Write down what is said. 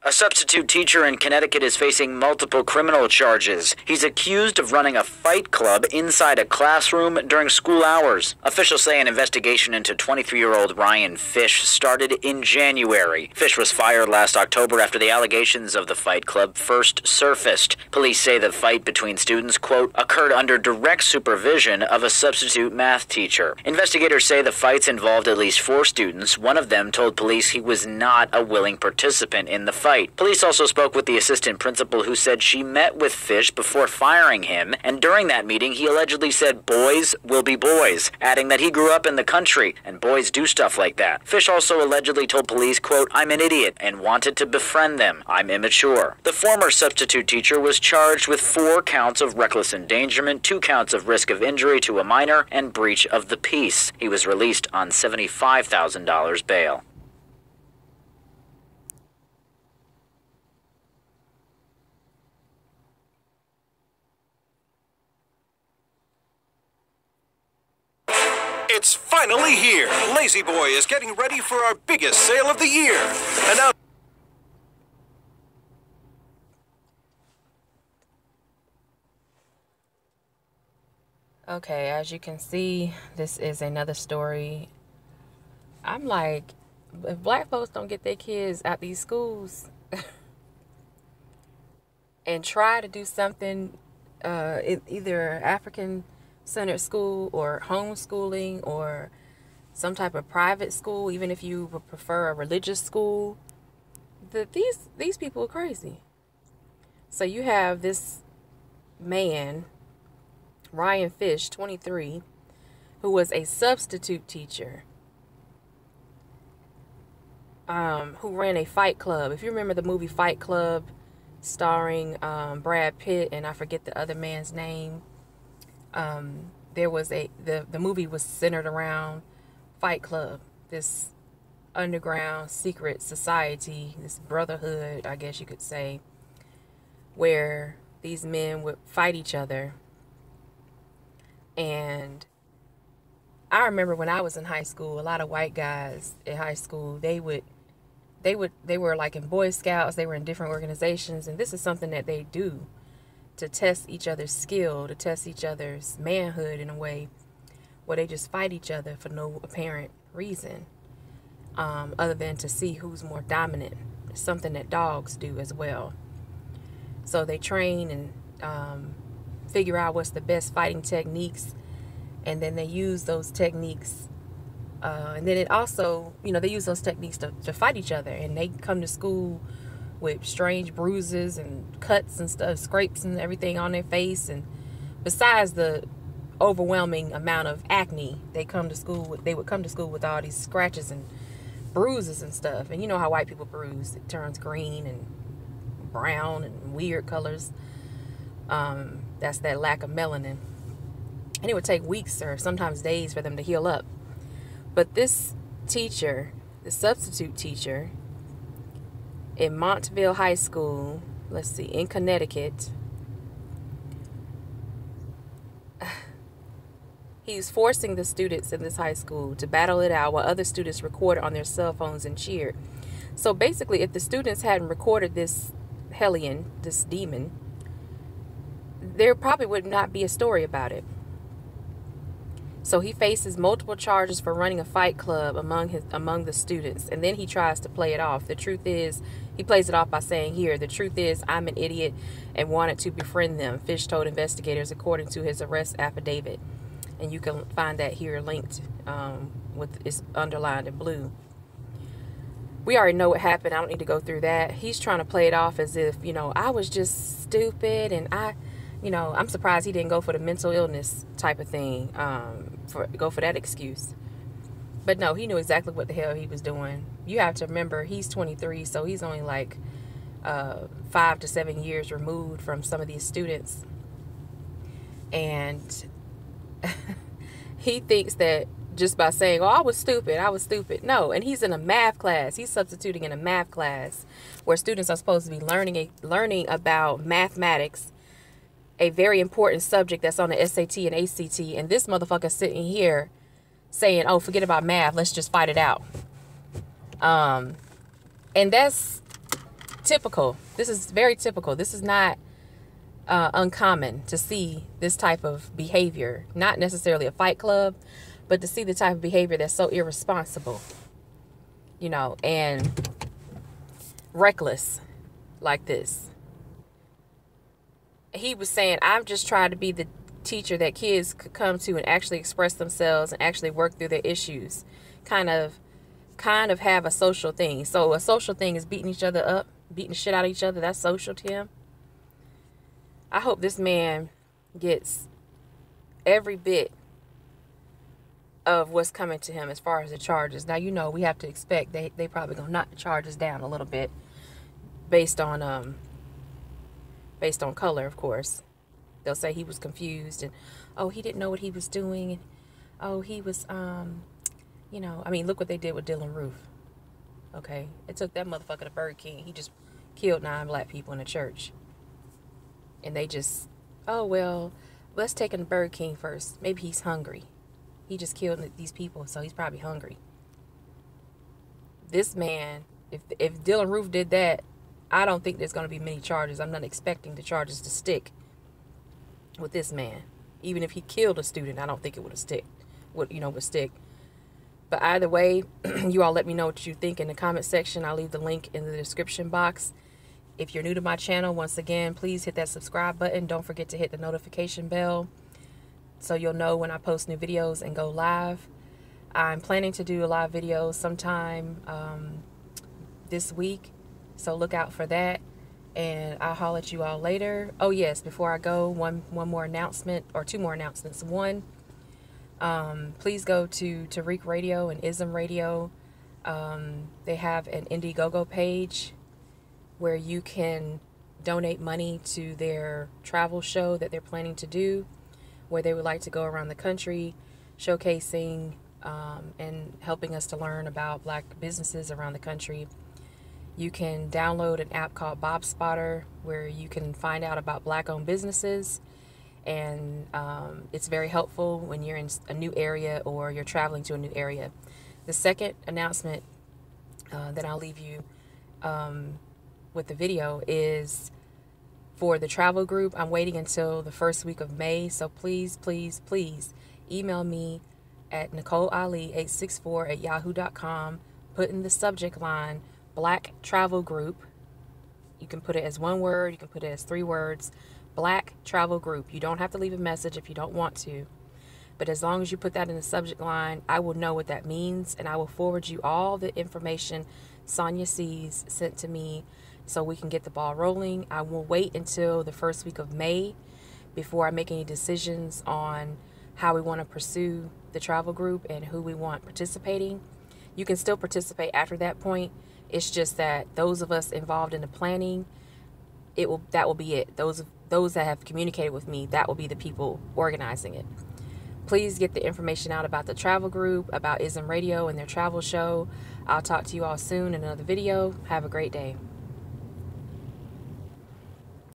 A substitute teacher in Connecticut is facing multiple criminal charges. He's accused of running a fight club inside a classroom during school hours. Officials say an investigation into 23-year-old Ryan Fish started in January. Fish was fired last October after the allegations of the fight club first surfaced. Police say the fight between students, quote, occurred under direct supervision of a substitute math teacher. Investigators say the fights involved at least 4 students. One of them told police he was not a willing participant in the fight. Police also spoke with the assistant principal, who said she met with Fish before firing him, and during that meeting he allegedly said boys will be boys, adding that he grew up in the country and boys do stuff like that. Fish also allegedly told police, quote, I'm an idiot and wanted to befriend them. I'm immature. The former substitute teacher was charged with 4 counts of reckless endangerment, 2 counts of risk of injury to a minor, and breach of the peace. He was released on $75,000 bail. It's finally here. La-Z-Boy is getting ready for our biggest sale of the year. And now... Okay, as you can see, this is another story. I'm like, if black folks don't get their kids out these schools and try to do something, either African-centered school or homeschooling or some type of private school, even if you would prefer a religious school, these people are crazy. So you have this man, Ryan Fish, 23, who was a substitute teacher, who ran a fight club. If you remember the movie Fight Club, starring Brad Pitt and I forget the other man's name, there was the movie was centered around Fight Club, this underground secret society, this brotherhood, I guess you could say, where these men would fight each other. And I remember when I was in high school, a lot of white guys in high school, they were like in Boy Scouts, they were in different organizations, and this is something that they do to test each other's skill, to test each other's manhood in a way where they just fight each other for no apparent reason, other than to see who's more dominant. It's something that dogs do as well. So they train and figure out what's the best fighting techniques, and then they use those techniques, and then it also, they use those techniques to fight each other, and they come to school with strange bruises and cuts and stuff, scrapes and everything on their face, and besides the overwhelming amount of acne, they would come to school with all these scratches and bruises and stuff. And you know how white people bruise, it turns green and brown and weird colors. That's that lack of melanin. And it would take weeks or sometimes days for them to heal up. But this teacher, the substitute teacher in Montville High School, in Connecticut, he's forcing the students in this high school to battle it out while other students recorded on their cell phones and cheered. So basically, if the students hadn't recorded this hellion, this demon, there probably would not be a story about it. So he faces multiple charges for running a fight club among the students, and then he tries to play it off. The truth is, he plays it off by saying, the truth is, I'm an idiot and wanted to befriend them, Fish told investigators, according to his arrest affidavit. And you can find that here linked, it's underlined in blue. We already know what happened. I don't need to go through that. He's trying to play it off as if, I was just stupid, and I'm surprised he didn't go for the mental illness type of thing, go for that excuse. But no, he knew exactly what the hell he was doing. You have to remember, he's 23, so he's only like 5 to 7 years removed from some of these students. And he thinks that just by saying, I was stupid. No, and he's in a math class. He's substituting in a math class where students are supposed to be learning about mathematics, a very important subject that's on the SAT and ACT, and this motherfucker sitting here saying, oh, forget about math, let's just fight it out. And that's typical. This is very typical. This is not uncommon to see this type of behavior. Not necessarily a fight club, but to see the type of behavior that's so irresponsible, you know, and reckless like this. He was saying, I've just tried to be the teacher that kids could come to and actually express themselves and actually work through their issues. Kind of have a social thing. So a social thing is beating each other up, beating the shit out of each other. That's social to him. I hope this man gets every bit of what's coming to him as far as the charges. Now, you know, we have to expect they probably gonna knock the charges down a little bit based on color, of course. They'll say he was confused and, oh, he didn't know what he was doing, and oh, he was you know, I mean, look what they did with Dylan Roof. Okay, it took that motherfucker to Burger King. He just killed 9 black people in a church, and they just, oh well, let's take him to Burger King first. Maybe he's hungry. He just killed these people, so he's probably hungry. This man, if Dylan Roof did that, I don't think there's going to be many charges. I'm not expecting the charges to stick with this man. Even if he killed a student, I don't think it would stick. Would stick. But either way, you all let me know what you think in the comment section. I'll leave the link in the description box. If you're new to my channel, once again, please hit that subscribe button. Don't forget to hit the notification bell so you'll know when I post new videos and go live. I'm planning to do a live video sometime this week, so look out for that, and I'll holler at you all later. Oh yes, before I go, one more announcement, or 2 more announcements. One, please go to Tariq Radio and Ism Radio. They have an Indiegogo page where you can donate money to their travel show that they're planning to do, where they would like to go around the country showcasing and helping us to learn about black businesses around the country. You can download an app called Bob Spotter where you can find out about black-owned businesses, and it's very helpful when you're in a new area or you're traveling to a new area. The second announcement that I'll leave you with the video is for the travel group. I'm waiting until the first week of May, so please email me at NicoleAli864@yahoo.com. Put in the subject line Black Travel Group. You can put it as 1 word, you can put it as 3 words. Black Travel Group. You don't have to leave a message if you don't want to, but as long as you put that in the subject line, I will know what that means, and I will forward you all the information Sonia sees sent to me so we can get the ball rolling. I will wait until the first week of May before I make any decisions on how we want to pursue the travel group and who we want participating. You can still participate after that point. It's just that those of us involved in the planning, that will be it. Those that have communicated with me, that will be the people organizing it. Please get the information out about the travel group, about Ism Radio and their travel show. I'll talk to you all soon in another video. Have a great day.